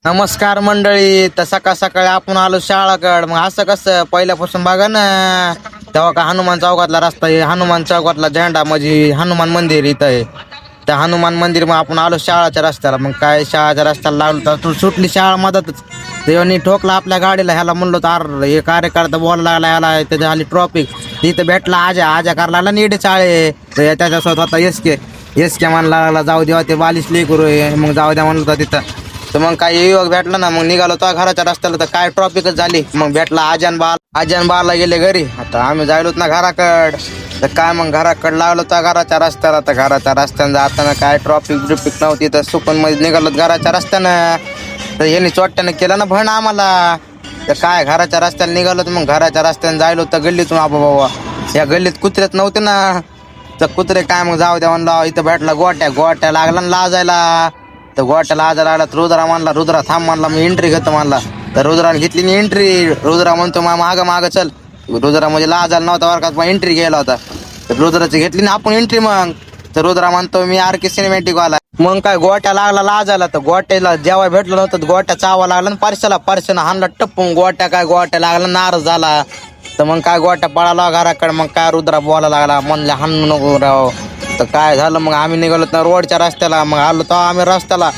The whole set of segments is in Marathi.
नमस्कार मंडळी. तर सकाळ सकाळी आपण आलो शाळाकड. मग असं कसं पहिल्यापासून बघा ना, तेव्हा का हनुमान चौकातला रस्ता आहे, हनुमान चौकातला झेंडा म्हणजे हनुमान मंदिर इथं आहे. त्या हनुमान मंदिर मग आपण आलो शाळाच्या रस्त्याला. मग काय शाळाच्या रस्त्याला लागलो तर तू सुटली शाळा मधातच. देवानी ठोकला आपल्या गाडीला. ह्याला म्हणलो तर हे कार्यकर्ता बोलायला लागला, ह्याला त्याची आली ट्रॉफिक. तिथं भेटला आजा आजा करायला लागला नीट चाळे. तर त्याच्यासोबत होता एस के म्हणला लागला जाऊ द्या ते बालिश लेकरू आहे. मग जाऊ द्या म्हणलं होतं तिथं. तर मग काय युवक भेटला ना, मग निघालो तो घराच्या रस्त्याला. तर काय ट्रॉफिकच झाली. मग भेटला आजान बाला गेले घरी. आता आम्ही जायलोत ना घराकड. तर काय मग घराकड लागलो तर घराच्या रस्त्याला. तर घराच्या रस्त्यानं जाताना काय ट्रॉफिक नव्हती. तर सुकून मध्ये निघालो घराच्या रस्त्यानं. तर यांनी चोट्यानं केलं ना भण आम्हाला. तर काय घराच्या रस्त्याला निघालो. तर मग घराच्या रस्त्याने जायलो तर गल्लीतून बाबा या गल्लीत कुत्रेच नव्हते ना. तर कुत्रे काय मग जाऊ द्या म्हणला. इथं भेटला गोट्या लागला ना लाजायला. तर गोट्याला आजार आला. तर रुद्रा म्हणला, रुद्रा थांब म्हणला, मी एंट्री घेतो म्हणला. तर रुद्राने घेतली नाही एंट्री. रुद्रा म्हणतो माग चल. रुद्रा म्हणजे लाजायला नव्हता वर्गात, मग एंट्री घ्यायला होता. तर रुद्राची घेतली ना आपण एंट्री. मग तर रुद्रा म्हणतो मी RK सिनेमॅटिक वाला. मग काय गोट्या लागला लाजायला. तर गोट्याला जेव्हा भेटलं नव्हतं गोट्या चावा लागला ना परशानं हाणला टप्पून. गोट्या लागला नाराज झाला. तर मग काय गोट्या पळाला घराकडे. मग काय रुद्रा बोलायला लागला, म्हणले हाणू नको राव. तर काय झालं मग आम्ही निघालो ना रोडच्या रस्त्याला. मग आलो तर आम्ही रस्त्याला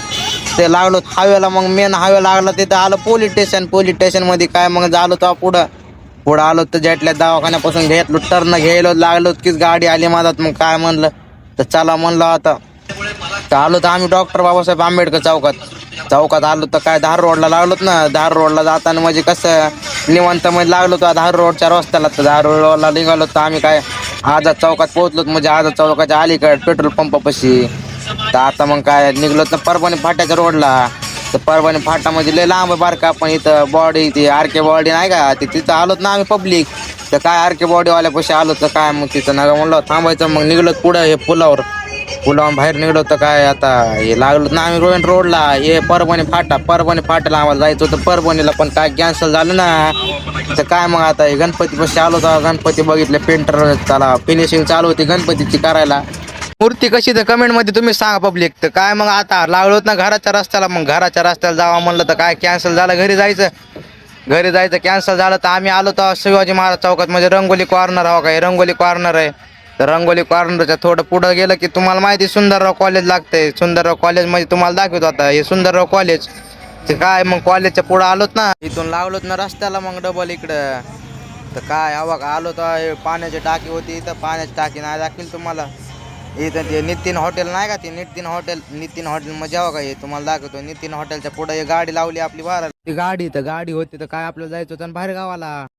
ते लागलो हायवेला. मग मेन हायवे लागला तिथं आलो पोलीस स्टेशन मध्ये. काय मग झालो तर पुढं आलो तर जेटल्या दवाखान्यापासून घेतलो टर्न घ्यायलो लागलो कीच गाडी आली माझ्यात. मग काय म्हणलं तर चला म्हणलं आता. तर आलो तर आम्ही डॉक्टर बाबासाहेब आंबेडकर चौकात आलो. तर काय धार रोडला लागलोत ना. धार रोडला जाताना म्हणजे कसं निवांत मध्ये लागलो तर धार रोडच्या रस्त्याला. तर धार रोडला निघालो तर आम्ही काय आझाद चौकात पोहोचलो. म्हणजे आझाद चौकाच्या अलीकडे पेट्रोल पंपापाशी. तर आता मग काय निघलो तर परभणी फाट्याच्या रोडला. तर परभणी फाटामध्ये लय लांब बारका. पण इथं बॉडी ती RK बॉडी नाही का, तिथं आलोत ना आम्ही पब्लिक. तर काय RK बॉडीवाल्यापाशी आलो. तर काय मग तिथं नका म्हणलं थांबायचं. मग निघलो पुढं हे पुलावर बाहेर निघलो. तर काय आता हे लागलो ना आम्ही रोडला. हे परभणी फाट्याला आम्हाला जायचं होतं परभणीला. पण काय कॅन्सल झालं ना. तर काय मग आता हे गणपतीपाशी आलो तर गणपती बघितले. पेंटर त्याला फिनिशिंग चालू होती गणपतीची करायला. मूर्ती कशी तर कमेंट मध्ये तुम्ही सांगा पब्लिक. तर काय मग आता लागलोत ना घराच्या रस्त्याला. मग घराच्या रस्त्याला जावा म्हणलं तर काय कॅन्सल झालं. घरी जायचं कॅन्सल झालं. तर आम्ही आलो तर शिवाजी महाराज चौकात म्हणजे रंगोली कॉर्नर. हो काय रंगोली कॉर्नर आहे. तर रंगोली कॉर्नरच्या थोडं पुढं गेलं की तुम्हाला माहिती सुंदरराव कॉलेज लागतंय. सुंदरराव कॉलेज म्हणजे तुम्हाला दाखवतो आता हे सुंदरराव कॉलेज. ते काय मग कॉलेजच्या पुढं आलोत ना. इथून लागलोत ना रस्त्याला. मग डबल इकडं तर काय हवा आलो तर पाण्याची टाकी होती. इथं पाण्याची टाकी नाही दाखवील तुम्हाला. इथं ते नितीन हॉटेल नाही का, ते नितीन हॉटेल म्हणजे जेव्हा का हे तुम्हाला दाखवतो. नितीन हॉटेलच्या पुढे गाडी लावली आपली बाहेर. ती गाडी होती. तर काय आपल्याला जायचं होतं बाहेर गावाला.